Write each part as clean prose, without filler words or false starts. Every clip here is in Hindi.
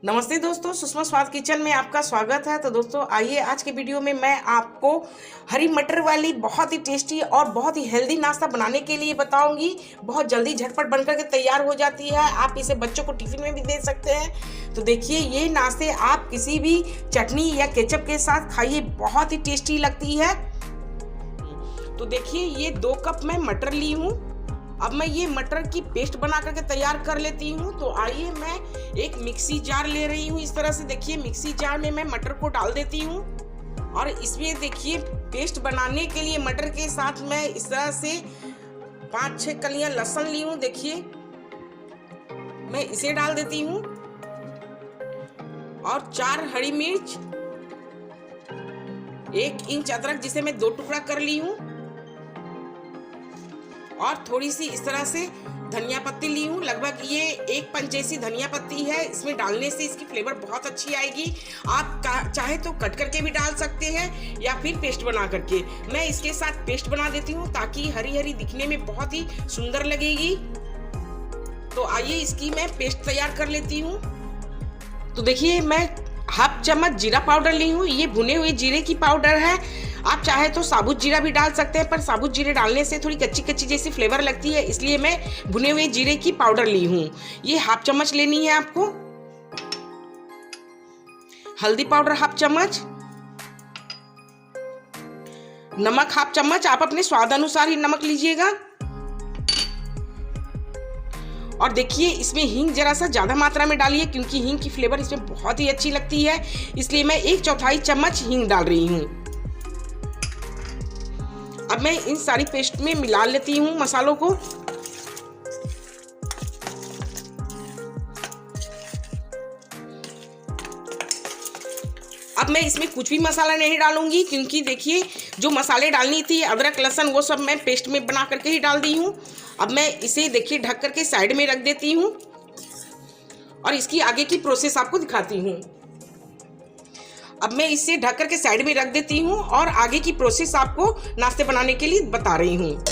नमस्ते दोस्तों, सुषमा स्वाद किचन में आपका स्वागत है। तो दोस्तों आइए आज के वीडियो में मैं आपको हरी मटर वाली बहुत ही टेस्टी और बहुत ही हेल्दी नाश्ता बनाने के लिए बताऊंगी। बहुत जल्दी झटपट बनकर के तैयार हो जाती है। आप इसे बच्चों को टिफिन में भी दे सकते हैं। तो देखिए, ये नाश्ते आप किसी भी चटनी या केचप के साथ खाइए, बहुत ही टेस्टी लगती है। तो देखिए, ये 2 कप मैं मटर ली हूँ। अब मैं ये मटर की पेस्ट बना करके तैयार कर लेती हूँ। तो आइए, मैं एक मिक्सी जार ले रही हूँ। इस तरह से देखिए, मिक्सी जार में मैं मटर को डाल देती हूँ और इसमें देखिए पेस्ट बनाने के लिए मटर के साथ मैं इस तरह से 5-6 कलियां लहसुन ली हूँ। देखिए, मैं इसे डाल देती हूँ और 4 हरी मिर्च, 1 इंच अदरक जिसे मैं 2 टुकड़ा कर ली हूँ और थोड़ी सी इस तरह से धनिया पत्ती ली हूँ। लगभग ये 1 पंच जैसी धनिया पत्ती है। इसमें डालने से इसकी फ्लेवर बहुत अच्छी आएगी। आप चाहे तो कट करके भी डाल सकते हैं या फिर पेस्ट बना करके। मैं इसके साथ पेस्ट बना देती हूँ ताकि हरी हरी दिखने में बहुत ही सुंदर लगेगी। तो आइए, इसकी मैं पेस्ट तैयार कर लेती हूँ। तो देखिए, मैं 1/2 चम्मच जीरा पाउडर ली हूँ। ये भुने हुए जीरे की पाउडर है। आप चाहे तो साबुत जीरा भी डाल सकते हैं, पर साबुत जीरे डालने से थोड़ी कच्ची कच्ची जैसी फ्लेवर लगती है, इसलिए मैं भुने हुए जीरे की पाउडर ली हूँ। ये 1/2 चम्मच लेनी है आपको। हल्दी पाउडर 1/2 चम्मच, नमक 1/2 चम्मच, आप अपने स्वाद अनुसार ही नमक लीजिएगा। और देखिए, इसमें हींग जरा सा ज़्यादा मात्रा में डालिए क्योंकि हींग की फ्लेवर इसमें बहुत ही अच्छी लगती है, इसलिए मैं 1/4 चम्मच हींग डाल रही हूँ। अब मैं इन सारी पेस्ट में मिला लेती हूँ मसालों को। अब मैं इसमें कुछ भी मसाला नहीं डालूंगी क्योंकि देखिए, जो मसाले डालनी थी अदरक लहसुन वो सब मैं पेस्ट में बना करके ही डाल दी हूँ। अब मैं इसे देखिए ढक करके साइड में रख देती हूँ और इसकी आगे की प्रोसेस आपको दिखाती हूँ। अब मैं इसे ढक करके साइड में रख देती हूँ और आगे की प्रोसेस आपको नाश्ते बनाने के लिए बता रही हूँ।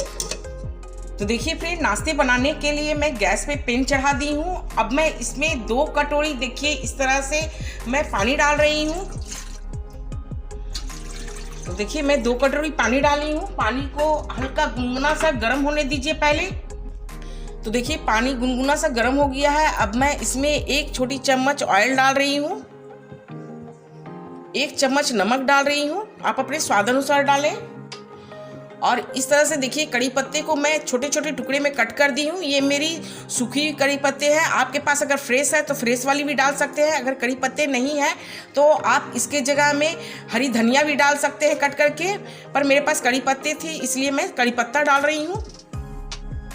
तो देखिए फ्रेंड, नाश्ते बनाने के लिए मैं गैस पे पैन चढ़ा दी हूँ। अब मैं इसमें 2 कटोरी देखिए इस तरह से मैं पानी डाल रही हूँ। तो देखिए, मैं 2 कटोरी पानी डाली हूँ। पानी को हल्का गुनगुना सा गर्म होने दीजिए पहले। तो देखिए, पानी गुनगुना सा गर्म हो गया है। अब मैं इसमें 1 छोटी चम्मच ऑयल डाल रही हूँ, 1 चम्मच नमक डाल रही हूँ, आप अपने स्वाद अनुसार डालें। और इस तरह से देखिए, कड़ी पत्ते को मैं छोटे छोटे टुकड़े में कट कर दी हूँ। ये मेरी सूखी कड़ी पत्ते हैं। आपके पास अगर फ्रेश है तो फ्रेश वाली भी डाल सकते हैं। अगर कड़ी पत्ते नहीं है तो आप इसके जगह में हरी धनिया भी डाल सकते हैं कट करके, पर मेरे पास कड़ी पत्ते थे इसलिए मैं कड़ी पत्ता डाल रही हूँ।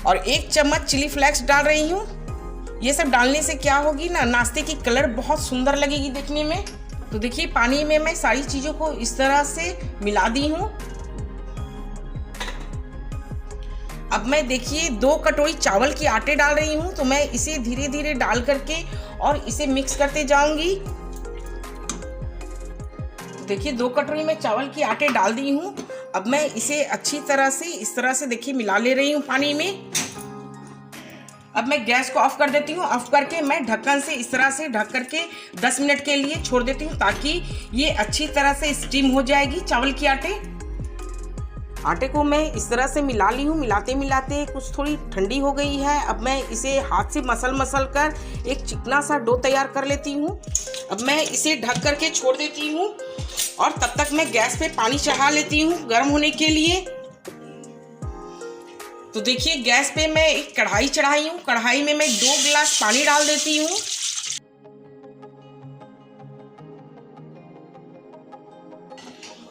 और 1 चम्मच चिली फ्लेक्स डाल रही हूँ। ये सब डालने से क्या होगी ना, नाश्ते की कलर बहुत सुंदर लगेगी देखने में। तो देखिए, पानी में मैं सारी चीज़ों को इस तरह से मिला दी हूँ। अब मैं देखिए 2 कटोरी चावल की आटे डाल रही हूँ। तो मैं इसे धीरे धीरे डाल करके और इसे मिक्स करते जाऊंगी। देखिए, 2 कटोरी में चावल की आटे डाल दी हूँ। अब मैं इसे अच्छी तरह से इस तरह से देखिए मिला ले रही हूँ पानी में। अब मैं गैस को ऑफ कर देती हूँ। ऑफ करके मैं ढक्कन से इस तरह से ढक करके 10 मिनट के लिए छोड़ देती हूँ ताकि ये अच्छी तरह से स्टीम हो जाएगी चावल की आटे को मैं इस तरह से मिला ली हूँ। मिलाते मिलाते कुछ थोड़ी ठंडी हो गई है। अब मैं इसे हाथ से मसल कर एक चिकना सा डो तैयार कर लेती हूँ। अब मैं इसे ढक करके छोड़ देती हूँ और तब तक मैं गैस पे पानी चढ़ा लेती हूँ गर्म होने के लिए। तो देखिए, गैस पे मैं एक कढ़ाई चढ़ाई हूँ। कढ़ाई में मैं 2 गिलास पानी डाल देती हूँ।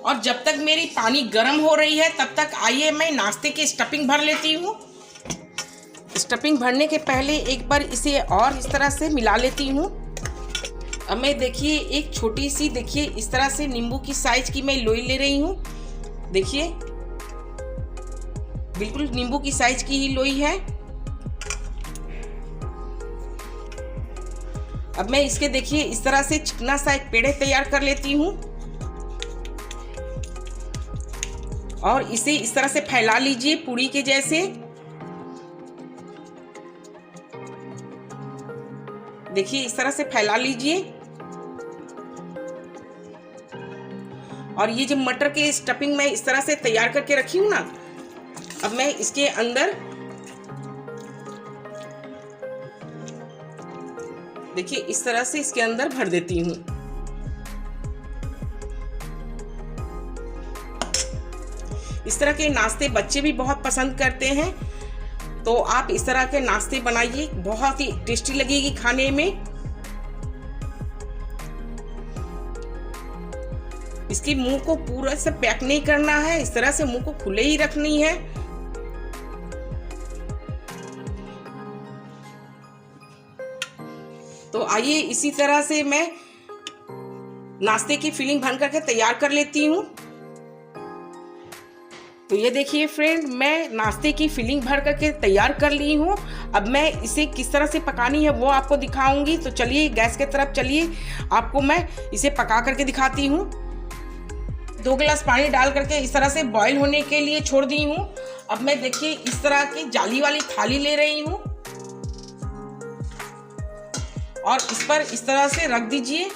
और जब तक मेरी पानी गर्म हो रही है तब तक आइए मैं नाश्ते की स्टफिंग भर लेती हूँ। स्टफिंग भरने के पहले एक बार इसे और इस तरह से मिला लेती हूँ। अब मैं देखिए एक छोटी सी देखिए इस तरह से नींबू की साइज की मैं लोई ले रही हूँ। देखिए, बिल्कुल नींबू की साइज की ही लोई है। अब मैं इसके देखिए इस तरह से चिकना सा एक पेड़े तैयार कर लेती हूँ और इसे इस तरह से फैला लीजिए पूरी के जैसे। देखिए इस तरह से फैला लीजिए। और ये जो मटर के स्टफिंग मैं इस तरह से तैयार करके रखी हूँ ना, अब मैं इसके अंदर देखिए इस तरह से इसके अंदर भर देती हूँ। इस तरह के नाश्ते बच्चे भी बहुत पसंद करते हैं, तो आप इस तरह के नाश्ते बनाइए, बहुत ही टेस्टी लगेगी खाने में। इसकी मुंह को पूरा से पैक नहीं करना है, इस तरह से मुंह को खुले ही रखनी है। तो आइए इसी तरह से मैं नाश्ते की फिलिंग भर करके तैयार कर लेती हूँ। तो ये देखिए फ्रेंड, मैं नाश्ते की फिलिंग भर करके तैयार कर ली हूँ। अब मैं इसे किस तरह से पकानी है वो आपको दिखाऊंगी। तो चलिए गैस के तरफ चलिए, आपको मैं इसे पका करके दिखाती हूँ। 2 गिलास पानी डाल करके इस तरह से बॉईल होने के लिए छोड़ दी हूँ। अब मैं देखिए इस तरह की जाली वाली थाली ले रही हूँ और इस पर इस तरह से रख दीजिए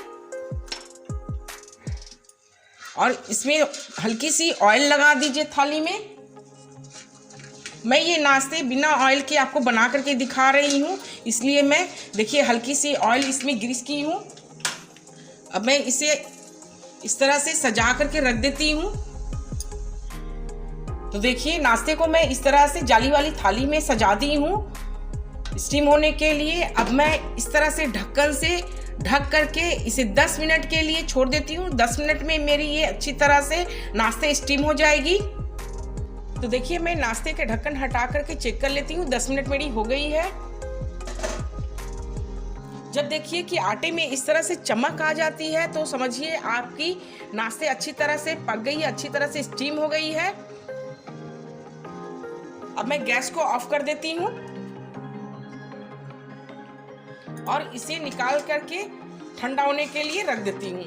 और इसमें हल्की सी ऑयल लगा दीजिए थाली में। मैं ये नाश्ते बिना ऑयल के आपको बना करके दिखा रही हूँ, इसलिए मैं देखिए हल्की सी ऑयल इसमें ग्रीस की हूँ। अब मैं इसे इस तरह से सजा करके रख देती हूँ। तो देखिए नाश्ते को मैं इस तरह से जाली वाली थाली में सजा दी हूँ स्टीम होने के लिए। अब मैं इस तरह से ढक्कन से ढक करके इसे 10 मिनट के लिए छोड़ देती हूँ। 10 मिनट में मेरी ये अच्छी तरह से नाश्ते स्टीम हो जाएगी। तो देखिए मैं नाश्ते के ढक्कन हटा करके चेक कर लेती हूँ, 10 मिनट मेरी हो गई है। जब देखिए कि आटे में इस तरह से चमक आ जाती है तो समझिए आपकी नाश्ते अच्छी तरह से पक गई है, अच्छी तरह से स्टीम हो गई है। अब मैं गैस को ऑफ कर देती हूँ और इसे निकाल करके ठंडा होने के लिए रख देती हूँ।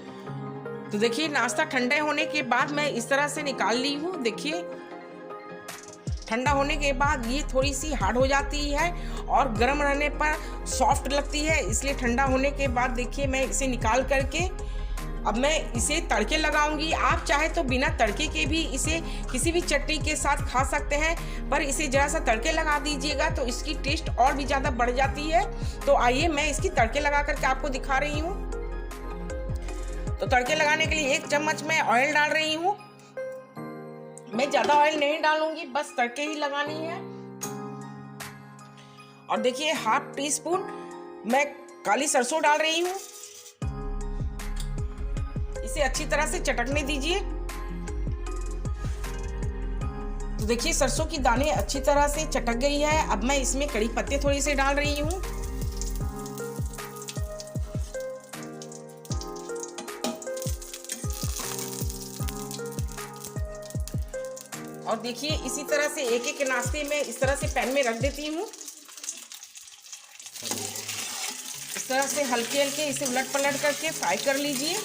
तो देखिए नाश्ता ठंडे होने के बाद मैं इस तरह से निकाल ली हूँ। देखिए ठंडा होने के बाद ये थोड़ी सी हार्ड हो जाती है और गर्म रहने पर सॉफ्ट लगती है, इसलिए ठंडा होने के बाद देखिए मैं इसे निकाल करके अब मैं इसे तड़के लगाऊंगी। आप चाहे तो बिना तड़के के भी इसे किसी भी चटनी के साथ खा सकते हैं, पर इसे जरा सा तड़के लगा दीजिएगा तो इसकी टेस्ट और भी ज़्यादा बढ़ जाती है। तो आइए मैं इसकी तड़के लगा करके आपको दिखा रही हूँ। तो तड़के लगाने के लिए 1 चम्मच मैं ऑयल डाल रही हूँ। मैं ज़्यादा ऑयल नहीं डालूंगी, बस तड़के ही लगानी है। और देखिए 1/2 टीस्पून मैं काली सरसों डाल रही हूँ। इसे अच्छी तरह से चटकने दीजिए। तो देखिए सरसों की दाने अच्छी तरह से चटक गई है। अब मैं इसमें कड़ी पत्ते थोड़ी से डाल रही हूँ। और देखिए इसी तरह से एक एक नाश्ते में इस तरह से पैन में रख देती हूँ। इस तरह से हल्के हल्के इसे उलट पलट करके फ्राई कर लीजिए।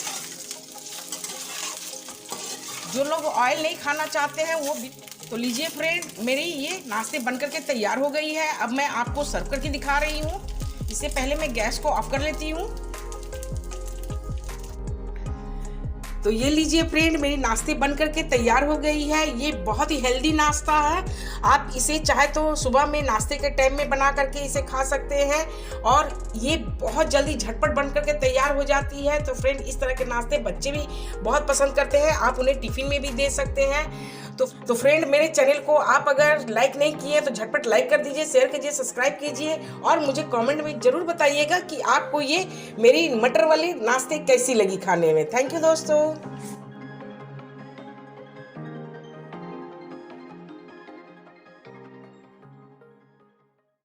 जो लोग ऑयल नहीं खाना चाहते हैं वो भी। तो लीजिए फ्रेंड, मेरी ये नाश्ते बन करके तैयार हो गई है। अब मैं आपको सर्व करके दिखा रही हूँ। इससे पहले मैं गैस को ऑफ कर लेती हूँ। तो ये लीजिए फ्रेंड, मेरी नाश्ते बन करके तैयार हो गई है। ये बहुत ही हेल्दी नाश्ता है। आप इसे चाहे तो सुबह में नाश्ते के टाइम में बना करके इसे खा सकते हैं और ये बहुत जल्दी झटपट बन करके तैयार हो जाती है। तो फ्रेंड इस तरह के नाश्ते बच्चे भी बहुत पसंद करते हैं, आप उन्हें टिफिन में भी दे सकते हैं। तो फ्रेंड मेरे चैनल को आप अगर लाइक नहीं किए तो झटपट लाइक कर दीजिए, शेयर कीजिए, सब्सक्राइब कीजिए और मुझे कमेंट में ज़रूर बताइएगा कि आपको ये मेरी मटर वाली नाश्ते कैसी लगी खाने में। थैंक यू दोस्तों।